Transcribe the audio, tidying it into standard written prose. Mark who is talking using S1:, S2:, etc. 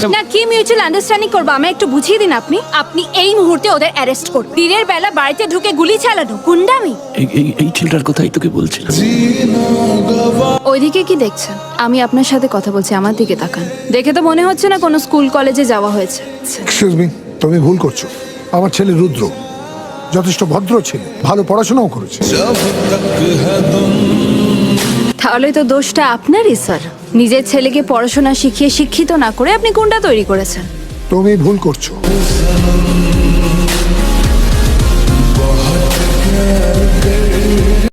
S1: না কি mutual understanding করবো আমি একটু বুঝিয়ে দিন আপনি। আপনি এই মুহূর্তে ওদের অ্যারেস্ট করুন। দিনের বেলা বাড়িতে ঢুকে গুলি চালানো গুন্ডামি।
S2: এই ছেলেটার কথাই তোকে বলছিলাম।
S1: ওইদিকে কি দেখছেন? আমি আপনার সাথে কথা বলছি, আমার দিকে তাকান। দেখে তো মনে হচ্ছে না কোনো স্কুল কলেজে যাওয়া হয়েছে।
S3: এক্সকিউজ মি, তুমি ভুল করছো। আমার ছেলে রুদ্র যথেষ্ট ভদ্র ছেলে, ভালো পড়াশোনাও করেছে।
S1: তাহলে তো দোষটা আপনারই স্যার। নিজের ছেলেকে পড়াশোনা শিখিয়ে শিক্ষিত না করে আপনি গুন্ডা তৈরি করেছেন।
S3: তুমি ভুল করছো।